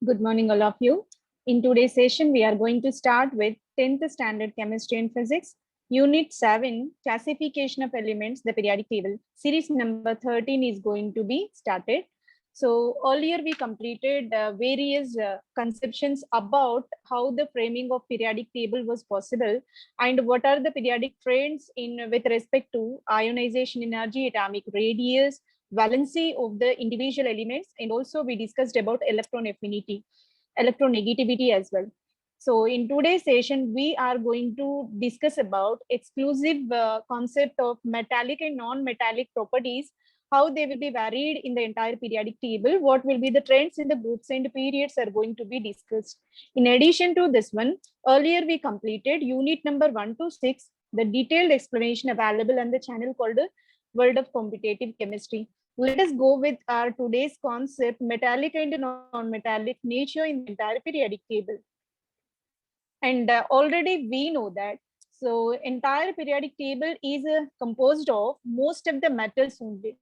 Good morning, all of you. In today's session, we are going to start with 10th standard chemistry and physics, unit 7, classification of elements, the periodic table. Series number 13 is going to be started. So earlier we completed various conceptions about how the framing of periodic table was possible and what are the periodic trends in with respect to ionization energy, atomic radius, valency of the individual elements, and also we discussed about electron affinity, electronegativity as well. So in today's session, we are going to discuss about exclusive concept of metallic and non-metallic properties, how they will be varied in the entire periodic table, what will be the trends in the groups and periods are going to be discussed. In addition to this one, earlier we completed unit number 1 to 6, the detailed explanation available on the channel called World of Competitive Chemistry. Let us go with our today's concept, metallic and non-metallic nature in the entire periodic table. And already we know that. So entire periodic table is composed of most of the metals only.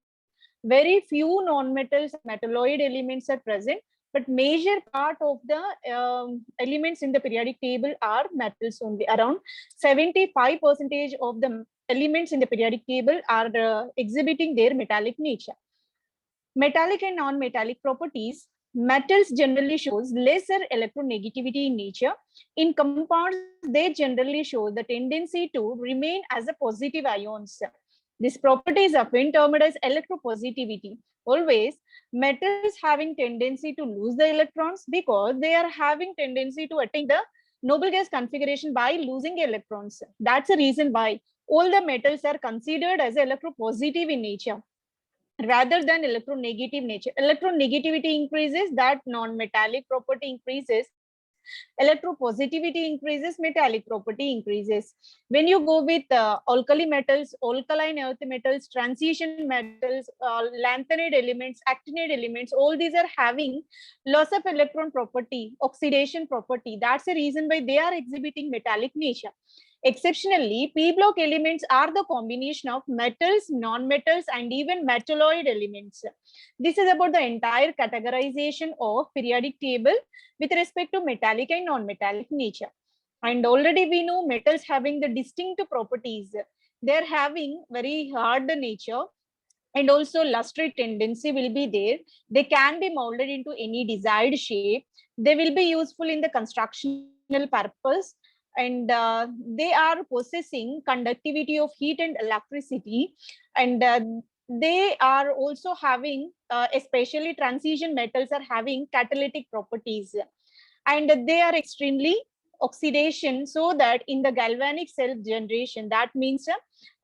Very few non-metals, metalloid elements are present, but major part of the elements in the periodic table are metals only. Around 75% of the elements in the periodic table are exhibiting their metallic nature. Metallic and non-metallic properties, metals generally shows lesser electronegativity in nature. In compounds, they generally show the tendency to remain as a positive ions. This property is often termed as electropositivity. Always, metals having tendency to lose the electrons because they are having tendency to attain the noble gas configuration by losing electrons. That's the reason why all the metals are considered as electropositive in nature rather than electronegative nature. Electronegativity increases, that non-metallic property increases, electropositivity increases, metallic property increases. When you go with alkali metals, alkaline earth metals, transition metals, lanthanide elements, actinide elements, all these are having loss of electron property, oxidation property. That's the reason why they are exhibiting metallic nature. Exceptionally, p-block elements are the combination of metals, non-metals, and even metalloid elements. This is about the entire categorization of periodic table with respect to metallic and non-metallic nature. And already we know metals having the distinct properties. They're having very hard nature, and also lustrate tendency will be there. They can be molded into any desired shape. They will be useful in the constructional purpose, and they are possessing conductivity of heat and electricity, and they are also having especially transition metals are having catalytic properties, and they are extremely oxidation, so that in the galvanic self generation, that means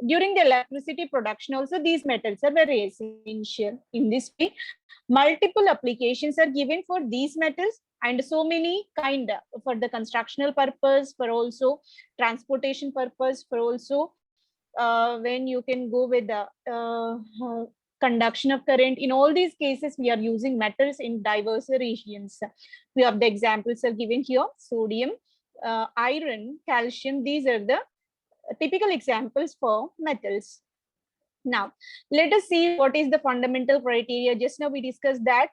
during the electricity production also these metals are very essential. In this way, multiple applications are given for these metals, and so many kind for the constructional purpose, for also transportation purpose, for also when you can go with the conduction of current. In all these cases, we are using metals in diverse regions. We have the examples are given here: sodium, iron, calcium. These are the typical examples for metals. Now, let us see what is the fundamental criteria. Just now we discussed that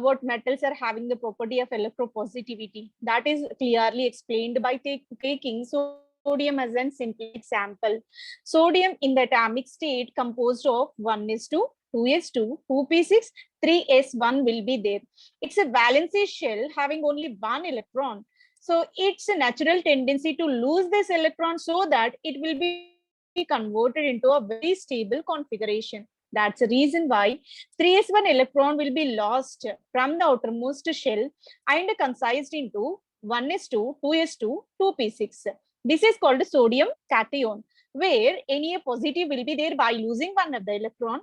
what metals are having the property of electropositivity. That is clearly explained by taking sodium as an simple example. Sodium in the atomic state composed of 1s2, 2s2, 2p6, 3s1 will be there. It's a valency shell having only one electron. So it's a natural tendency to lose this electron so that it will be converted into a very stable configuration. That's the reason why 3s1 electron will be lost from the outermost shell and concised into 1s2, 2s2, 2p6. This is called a sodium cation, where any positive will be there by losing one of the electron.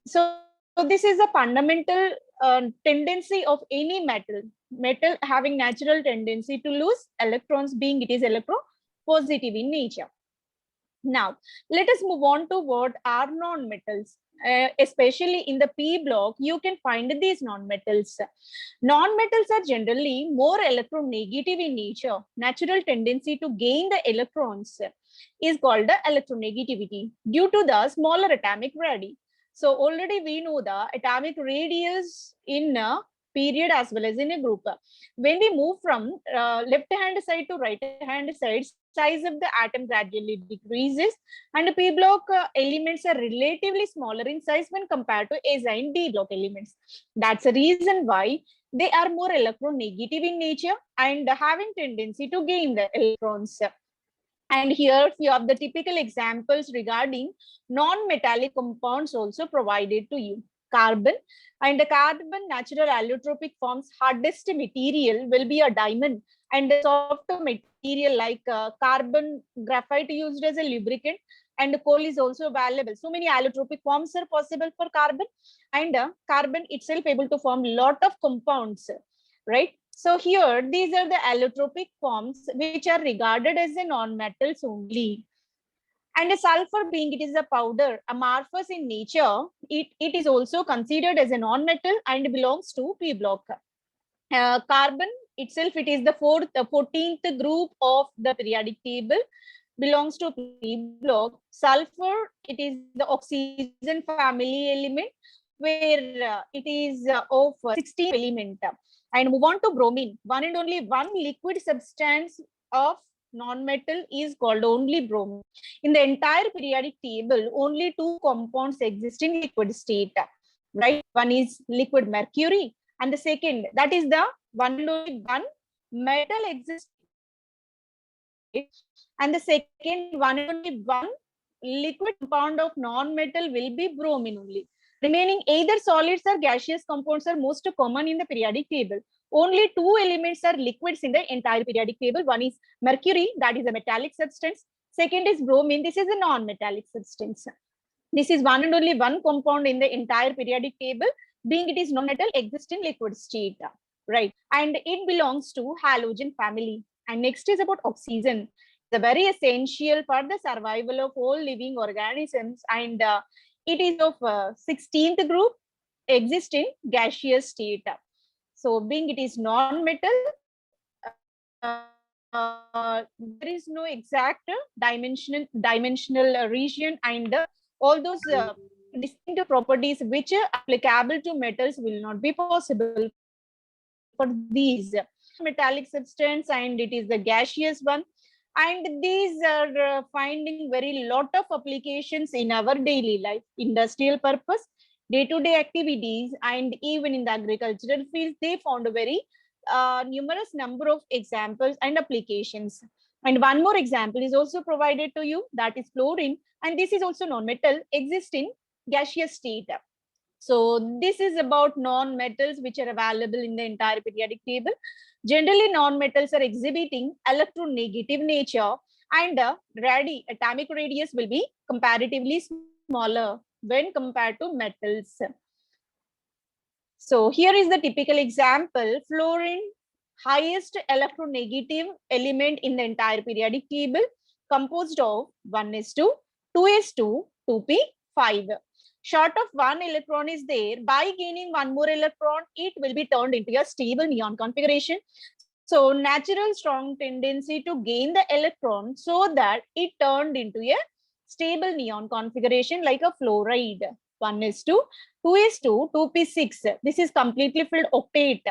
So this is a fundamental tendency of any metal having natural tendency to lose electrons, being it is electropositive in nature. Now, let us move on to what are non-metals. Especially in the p block, you can find these non-metals. Non-metals are generally more electronegative in nature. Natural tendency to gain the electrons is called the electronegativity due to the smaller atomic radii. So already we know the atomic radius in period as well as in a group. When we move from left hand side to right hand side, size of the atom gradually decreases, and p block elements are relatively smaller in size when compared to s and d block elements. That's the reason why they are more electronegative in nature and having tendency to gain the electrons. And here few of the typical examples regarding non-metallic compounds also provided to you. Carbon, and the carbon natural allotropic forms hardest material will be a diamond, and the soft material like carbon graphite used as a lubricant, and coal is also available. So many allotropic forms are possible for carbon, and carbon itself able to form lot of compounds, right? So here, these are the allotropic forms which are regarded as a non-metals only. And a sulfur, being it is a powder, amorphous in nature, it is also considered as a non-metal and belongs to p block. Carbon itself, it is the 14th group of the periodic table, belongs to p block. Sulfur, it is the oxygen family element, where it is of 16 element. And move on to bromine. One and only one liquid substance of non-metal is called only bromine. In the entire periodic table, only two compounds exist in liquid state, right? One is liquid mercury, and the second, that is the one and only one metal exists, and the second one and only one liquid compound of non-metal will be bromine only. Remaining either solids or gaseous compounds are most common in the periodic table. Only two elements are liquids in the entire periodic table. One is mercury, that is a metallic substance. Second is bromine, this is a non-metallic substance. This is one and only one compound in the entire periodic table, being it is non-metal, exists in liquid state, right? And it belongs to halogen family. And next is about oxygen. The very essential for the survival of all living organisms, and it is of 16th group, exists in gaseous state. So being it is non-metal, there is no exact dimensional region, and all those distinct properties which are applicable to metals will not be possible for these. Metallic substance, and it is the gaseous one, and these are finding very lot of applications in our daily life, industrial purpose, day-to-day activities, and even in the agricultural field. They found a very numerous number of examples and applications. And one more example is also provided to you, that is fluorine, and this is also non-metal, exists in gaseous state. So this is about non-metals which are available in the entire periodic table. Generally, non-metals are exhibiting electronegative nature, and atomic radius will be comparatively smaller when compared to metals. So here is the typical example. Fluorine, highest electronegative element in the entire periodic table, composed of 1s2, 2s2, 2p5. Short of one electron is there. By gaining one more electron, it will be turned into a stable neon configuration. So natural strong tendency to gain the electron so that it turned into a stable neon configuration like a fluoride. 1s2, 2s2, 2p6. This is completely filled octet.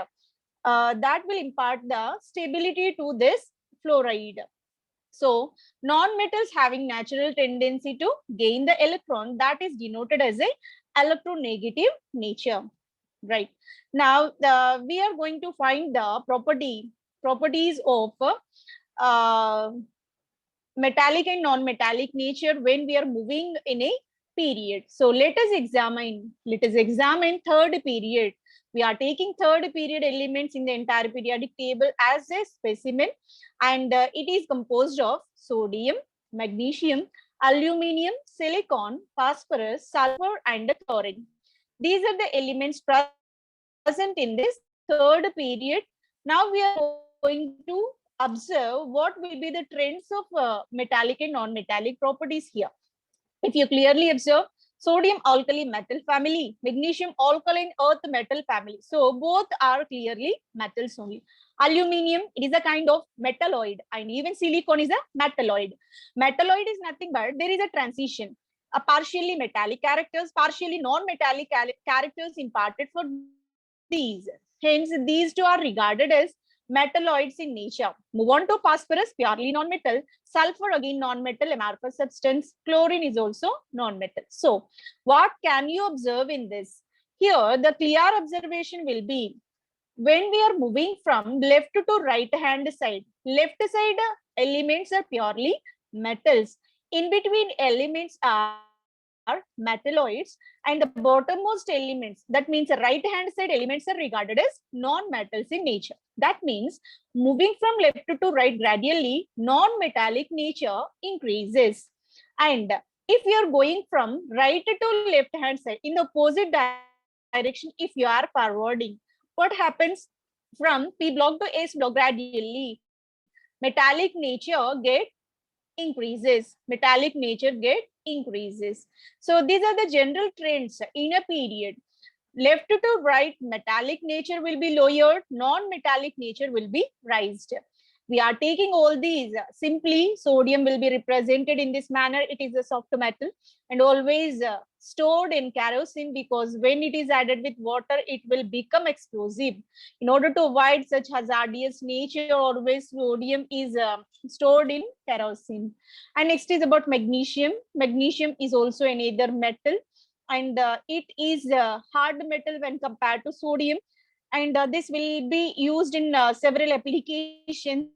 That will impart the stability to this fluoride. So non-metals having natural tendency to gain the electron, that is denoted as a electronegative nature, right? Now we are going to find the properties of metallic and non-metallic nature when we are moving in a period. So let us examine third period. We are taking third period elements in the entire periodic table as a specimen, and it is composed of sodium, magnesium, aluminium, silicon, phosphorus, sulfur, and chlorine. These are the elements present in this third period. Now we are going to observe what will be the trends of metallic and non-metallic properties here. If you clearly observe, sodium alkali metal family, magnesium alkaline earth metal family. So both are clearly metals only. Aluminium, it is a kind of metalloid, and even silicon is a metalloid. Metalloid is nothing but there is a transition, a partially metallic characters, partially non-metallic characters imparted for these. Hence, these two are regarded as metalloids in nature. Move on to phosphorus, purely non-metal. Sulfur, again non-metal, amorphous substance. Chlorine is also non-metal. So, what can you observe in this? Here, the clear observation will be when we are moving from left to right hand side. Left side elements are purely metals. In between elements are metalloids, and the bottommost elements, that means the right hand side elements, are regarded as non-metals in nature. That means moving from left to right gradually, non-metallic nature increases. And if you are going from right to left hand side in the opposite direction, if you are forwarding, what happens? From P block to S block, gradually metallic nature get increases. Metallic nature get increases. So these are the general trends in a period. Left to right, metallic nature will be lowered, non-metallic nature will be raised. We are taking all these. Simply, sodium will be represented in this manner. It is a soft metal and always stored in kerosene, because when it is added with water, it will become explosive. In order to avoid such hazardous nature, always sodium is stored in kerosene. And next is about magnesium. Magnesium is also another metal, and it is hard metal when compared to sodium, and this will be used in several applications.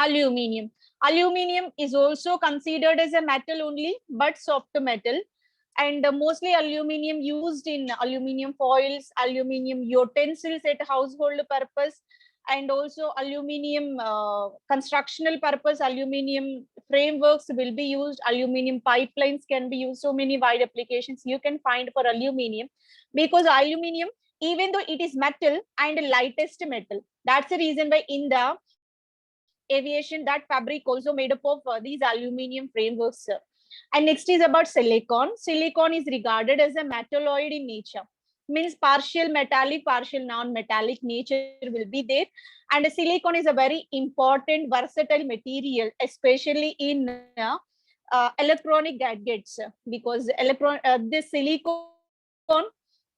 Aluminium. Aluminium is also considered as a metal only, but soft metal. And mostly aluminium used in aluminium foils, aluminium utensils at household purpose, and also aluminium constructional purpose. Aluminium frameworks will be used. Aluminium pipelines can be used. So many wide applications you can find for aluminium, because aluminium, even though it is metal and lightest metal, that's the reason why in the aviation that fabric also made up of these aluminium frameworks. And next is about silicon. Silicon is regarded as a metalloid in nature, means partial metallic, partial non-metallic nature will be there. And silicon is a very important versatile material, especially in electronic gadgets, because this silicon,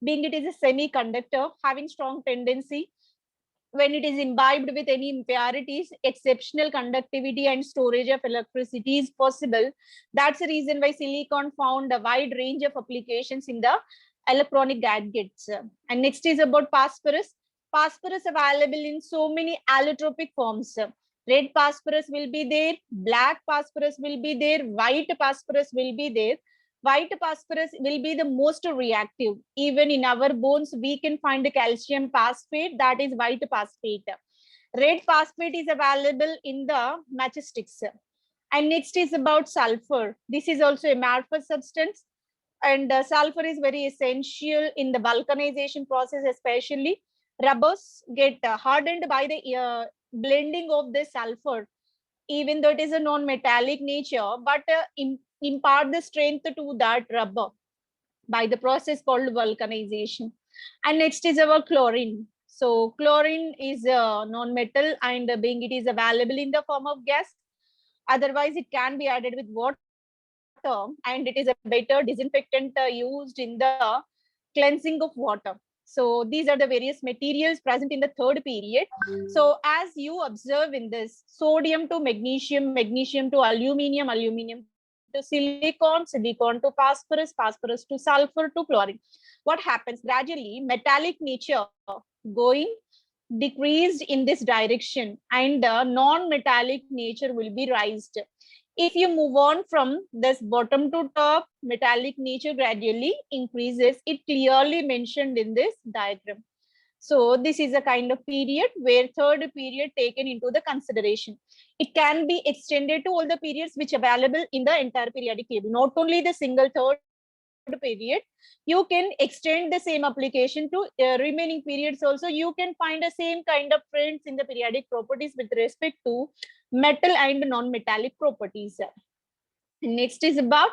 being it is a semiconductor, having strong tendency, when it is imbibed with any impurities, exceptional conductivity and storage of electricity is possible. That's the reason why silicon found a wide range of applications in the electronic gadgets. And next is about phosphorus. Phosphorus available in so many allotropic forms. Red phosphorus will be there, black phosphorus will be there, white phosphorus will be there. White phosphorus will be the most reactive. Even in our bones, we can find the calcium phosphate, that is white phosphate. Red phosphate is available in the matchsticks. And next is about sulfur. This is also a amorphous substance, and sulfur is very essential in the vulcanization process, especially. Rubbers get hardened by the blending of the sulfur, even though it is a non-metallic nature, but impart the strength to that rubber by the process called vulcanization. And next is our chlorine. So chlorine is a non-metal, and being it is available in the form of gas, otherwise it can be added with water, and it is a better disinfectant used in the cleansing of water. So these are the various materials present in the third period. So as you observe in this, sodium to magnesium, magnesium to aluminium, aluminium to silicon, silicon to phosphorus, phosphorus to sulfur to chlorine. What happens? Gradually, metallic nature going decreased in this direction, and the non-metallic nature will be raised. If you move on from this bottom to top, metallic nature gradually increases. It clearly mentioned in this diagram. So this is a kind of period where third period taken into the consideration. It can be extended to all the periods which are available in the entire periodic table, not only the single third period. You can extend the same application to remaining periods also. You can find the same kind of trends in the periodic properties with respect to metal and non-metallic properties. Next is about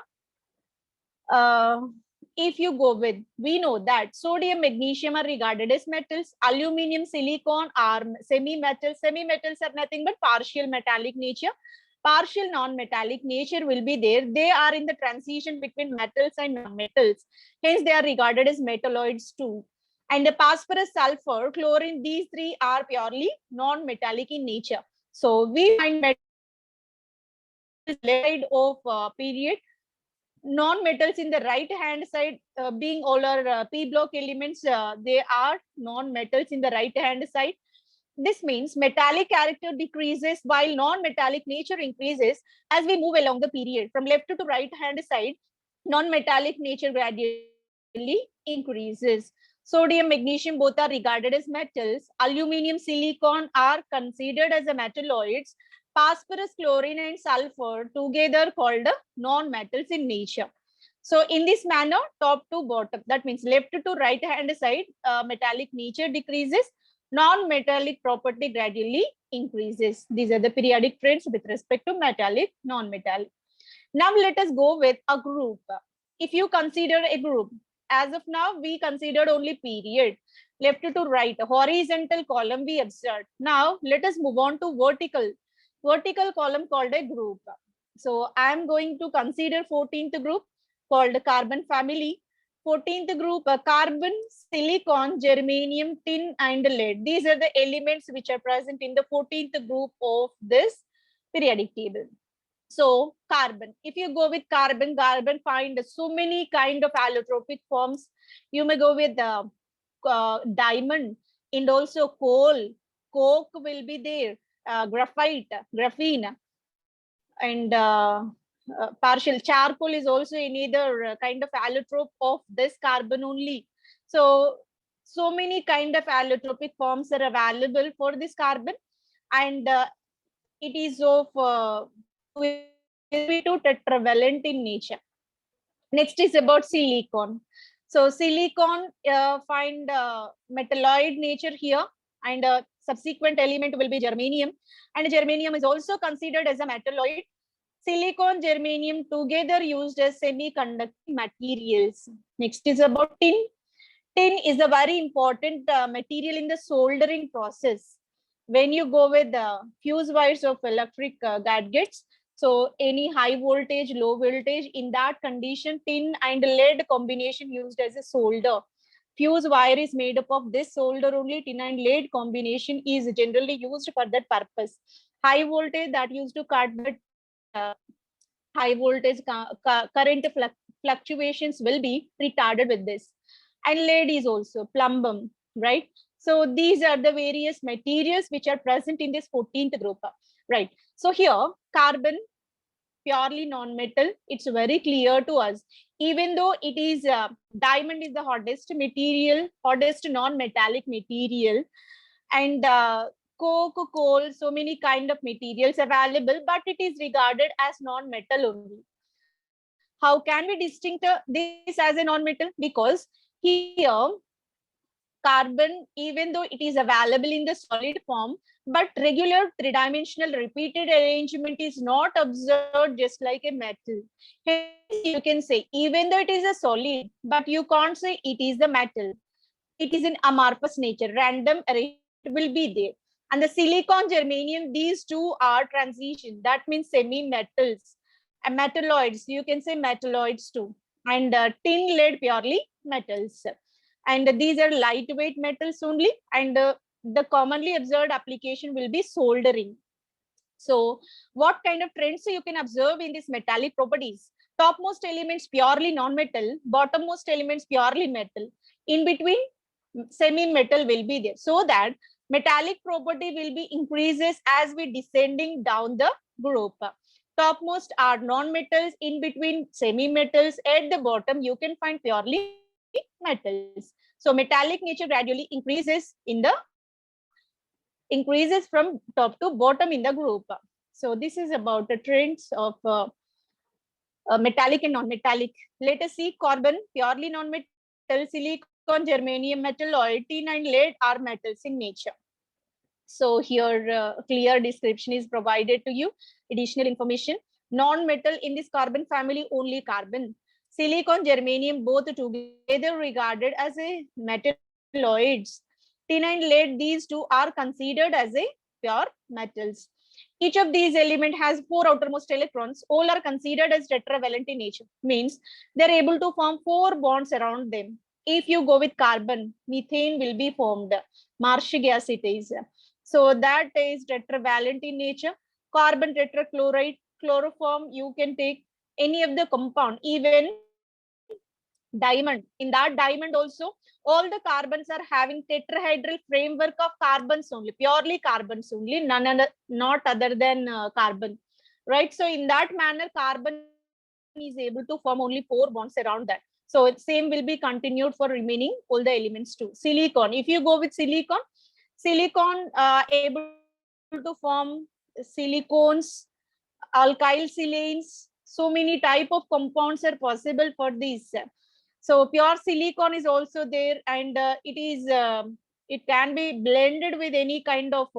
if you go with, we know that sodium, magnesium are regarded as metals. Aluminium, silicon are semi-metals. Semi-metals are nothing but partial metallic nature. Partial non-metallic nature will be there. They are in the transition between metals and non-metals. Hence, they are regarded as metalloids too. And the phosphorus, sulfur, chlorine, these three are purely non-metallic in nature. So we find metals left side of period, non-metals in the right hand side, being all our p block elements, they are non-metals in the right hand side. This means metallic character decreases while non-metallic nature increases as we move along the period. From left to right hand side, non-metallic nature gradually increases. Sodium, magnesium both are regarded as metals. Aluminium, silicon are considered as a metalloids. Phosphorus, chlorine and sulfur together called non-metals in nature. So in this manner, top to bottom, that means left to right hand side, metallic nature decreases, non-metallic property gradually increases. These are the periodic trends with respect to metallic, non-metallic. Now let us go with a group. If you consider a group, as of now, we considered only period. Left to right, horizontal column we observed. Now let us move on to vertical column called a group. So I am going to consider 14th group called carbon family. 14th group, carbon, silicon, germanium, tin and lead. These are the elements which are present in the 14th group of this periodic table. So carbon, if you go with carbon, find so many kind of allotropic forms. You may go with diamond and also coal, coke will be there, graphite, graphene, and partial charcoal is also another kind of allotrope of this carbon only. So many kind of allotropic forms are available for this carbon, and it is of 2 tetravalent in nature. Next is about silicon. So silicon find metalloid nature here, and subsequent element will be germanium, and germanium is also considered as a metalloid. Silicon, germanium together used as semiconducting materials. Next is about tin. Tin is a very important material in the soldering process. When you go with the fuse wires of electric gadgets, so any high voltage, low voltage, in that condition, tin and lead combination used as a solder. Fuse wire is made up of this solder only. Tin and lead combination is generally used for that purpose. High voltage that used to cut high voltage current fluctuations will be retarded with this. And lead is also plumbum, right? So these are the various materials which are present in this 14th group, right? So here, carbon, purely non-metal, it's very clear to us. Even though it is, diamond is the hottest material, hottest non-metallic material, and coke, coal, so many kind of materials available, but it is regarded as non-metal only. How can we distinguish this as a non-metal? Because here, carbon, even though it is available in the solid form, but regular three-dimensional repeated arrangement is not observed just like a metal. Hence, you can say, even though it is a solid, but you can't say it is the metal. It is an amorphous nature, random arrangement will be there. And the silicon, germanium, these two are transition. That means semi-metals. And metalloids, you can say metalloids too. And tin, lead, purely metals. And these are lightweight metals only. And the commonly observed application will be soldering. So what kind of trends you can observe in these metallic properties? Topmost elements purely non-metal, bottommost elements purely metal. In between, semi-metal will be there. So that metallic property will be increases as we descending down the group. Topmost are non-metals, in between semi-metals, at the bottom you can find purely metals. So metallic nature gradually increases from top to bottom in the group. So this is about the trends of metallic and non-metallic. Let us see carbon, purely non-metal, silicon, germanium, metalloid, tin and lead are metals in nature. So here clear description is provided to you. Additional information. Non-metal in this carbon family, only carbon. Silicon, germanium, both together regarded as a metalloids. Tin and lead, these two are considered as a pure metals. Each of these elements has 4 outermost electrons. All are considered as tetravalent in nature. Means they're able to form 4 bonds around them. If you go with carbon, methane will be formed. Marsh gas it is. So that is tetravalent in nature. Carbon tetrachloride, chloroform, you can take any of the compound, even diamond. In that diamond also, all the carbons are having tetrahedral framework of carbons only, purely carbons only, none other, not other than carbon, right? So in that manner, carbon is able to form only 4 bonds around that. So same will be continued for remaining all the elements too. Silicon, if you go with silicon, silicon able to form silicones, alkyl silanes, so many type of compounds are possible for these. So pure silicon is also there, and it can be blended with any kind of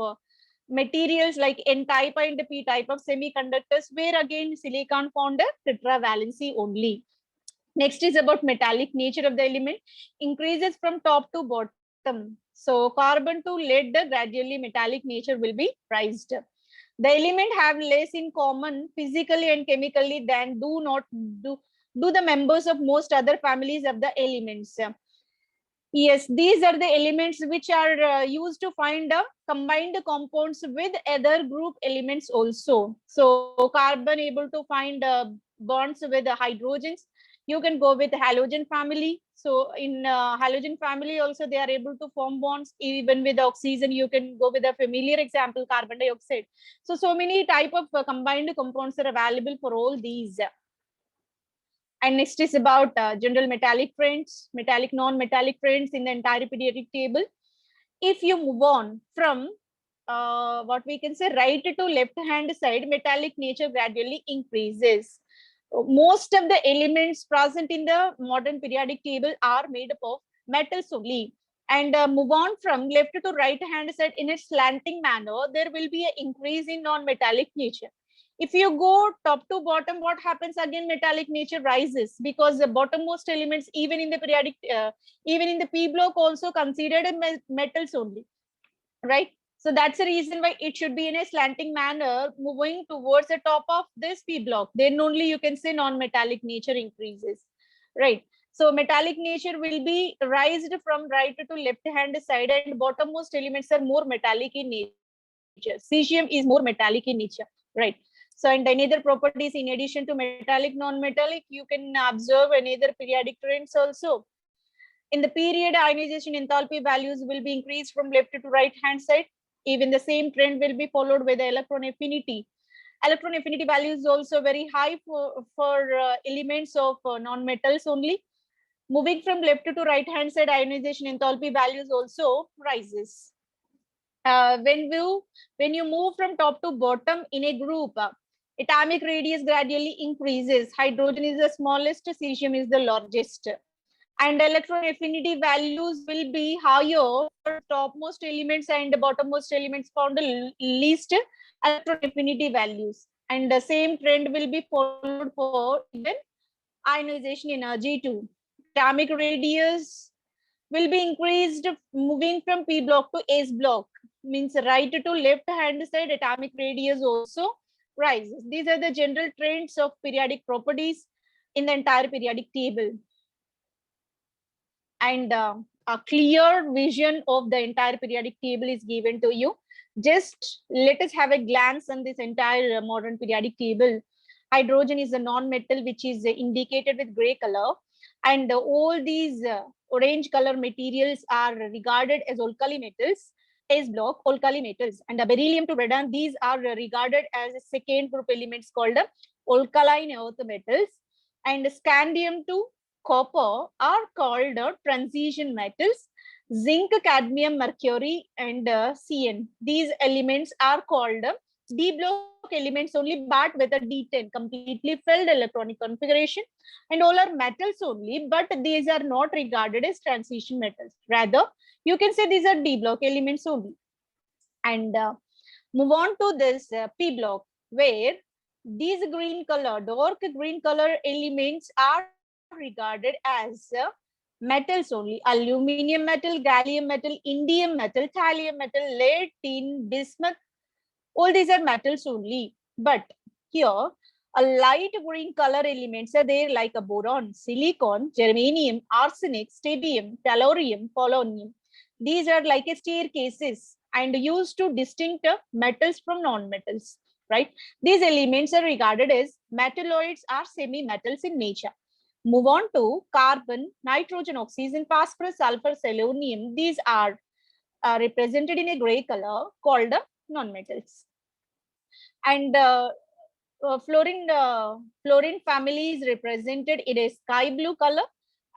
materials like N type and P type of semiconductors, where again silicon found a tetravalency only. Next is about metallic nature of the element, increases from top to bottom. So carbon to lead, gradually metallic nature will be raised. The element have less in common physically and chemically than do the members of most other families of the elements. Yes, these are the elements which are used to find combined compounds with other group elements also. So carbon able to find bonds with the hydrogens. You can go with halogen family. So in halogen family also they are able to form bonds. Even with oxygen, you can go with a familiar example, carbon dioxide. So many type of combined compounds are available for all these. And next is about general metallic friends, metallic, non-metallic friends in the entire periodic table. If you move on from what we can say right to left hand side, metallic nature gradually increases. Most of the elements present in the modern periodic table are made up of metals only. And move on from left to right hand side in a slanting manner, there will be an increase in non-metallic nature. If you go top to bottom, what happens again? Metallic nature rises because the bottommost elements, even in the periodic, even in the P block, also considered metals only, right? So that's the reason why it should be in a slanting manner, moving towards the top of this P block. Then only you can say non-metallic nature increases, right? So metallic nature will be raised from right to left hand side, and bottommost elements are more metallic in nature. Cesium is more metallic in nature, right? So and another properties, in addition to metallic, non-metallic, you can observe another periodic trends also. In the period, ionization enthalpy values will be increased from left to right hand side. Even the same trend will be followed by the electron affinity. Electron affinity value is also very high for elements of non-metals only. Moving from left to right hand side, ionization enthalpy values also rises. When you move from top to bottom in a group, atomic radius gradually increases. Hydrogen is the smallest, cesium is the largest. And electron affinity values will be higher for topmost elements, and bottommost elements found the least electron affinity values. And the same trend will be followed for even ionization energy too. Atomic radius will be increased moving from P block to S block, means right to left hand side, atomic radius also rises. These are the general trends of periodic properties in the entire periodic table. And a clear vision of the entire periodic table is given to you. Just let us have a glance on this entire modern periodic table. Hydrogen is a non-metal which is indicated with gray color, and all these orange color materials are regarded as alkali metals. S block alkali metals, and beryllium to radon, these are regarded as a second group elements called alkaline earth metals. And scandium to copper are called transition metals. Zinc, cadmium, mercury, and CN, these elements are called D block elements only, but with a D10 completely filled electronic configuration, and all are metals only, but these are not regarded as transition metals. Rather, you can say these are D block elements only. And move on to this P block, where these green color, dark green color elements are regarded as metals only. Aluminium metal, gallium metal, indium metal, thallium metal, lead, tin, bismuth, all these are metals only. But here A light green color elements are there like a boron, silicon, germanium, arsenic, strontium, tellurium, polonium. These are like a staircases and used to distinguish metals from non-metals, right? These elements are regarded as metalloids or semi-metals in nature. Move on to carbon, nitrogen, oxygen, phosphorus, sulfur, selenium. These are represented in a gray color called non-metals. And fluorine family is represented in a sky blue color,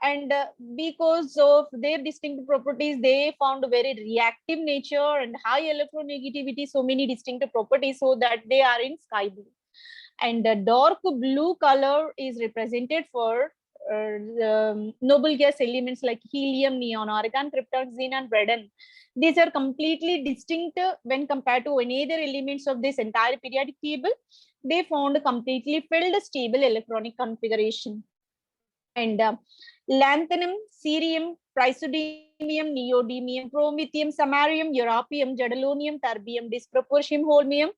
and because of their distinct properties, they found very reactive nature and high electronegativity, so many distinct properties, so that they are in sky blue. And the dark blue color is represented for noble gas elements like helium, neon, argon, krypton, xenon, radon. These are completely distinct when compared to any other elements of this entire periodic table. They found completely filled stable electronic configuration. And lanthanum, cerium, praseodymium, neodymium, promethium, samarium, europium, gadolinium, terbium, dysprosium, holmium,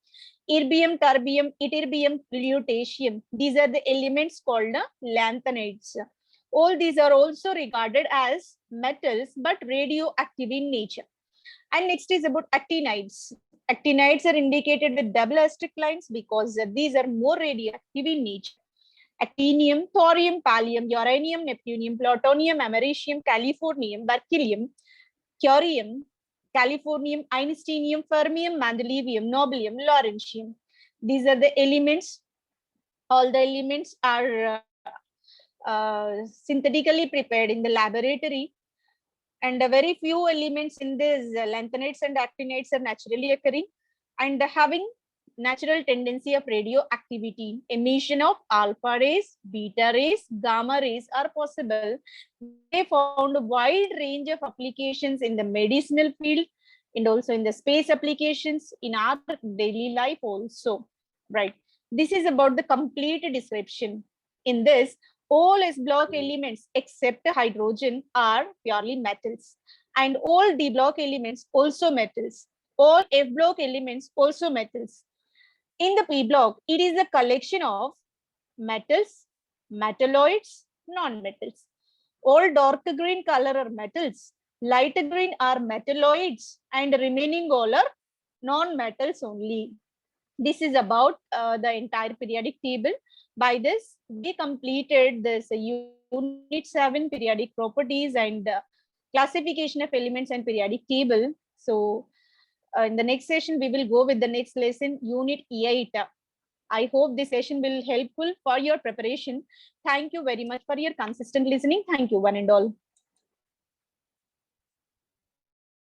erbium, terbium, ytterbium, lutetium. These are the elements called lanthanides. All these are also regarded as metals but radioactive in nature. And next is about actinides. Actinides are indicated with double asterisk lines because these are more radioactive in nature. Actinium, thorium, pallium, uranium, neptunium, plutonium, americium, californium, berkelium, curium, californium, einsteinium, fermium, mendelevium, nobelium, lawrencium. These are the elements. All the elements are synthetically prepared in the laboratory, and very few elements in these lanthanides and actinides are naturally occurring and having natural tendency of radioactivity. Emission of alpha rays, beta rays, gamma rays are possible. They found a wide range of applications in the medicinal field and also in the space applications in our daily life also, right? This is about the complete description. In this, all S block elements except hydrogen are purely metals, and all D block elements also metals. All F block elements also metals. In the P block, it is a collection of metals, metalloids, non-metals. All dark green color are metals, light green are metalloids, and remaining all are non-metals only. This is about the entire periodic table. By this, we completed this unit 7 periodic properties and classification of elements and periodic table. So in the next session, we will go with the next lesson, unit 8. I hope this session will helpful for your preparation. Thank you very much for your consistent listening. Thank you, one and all.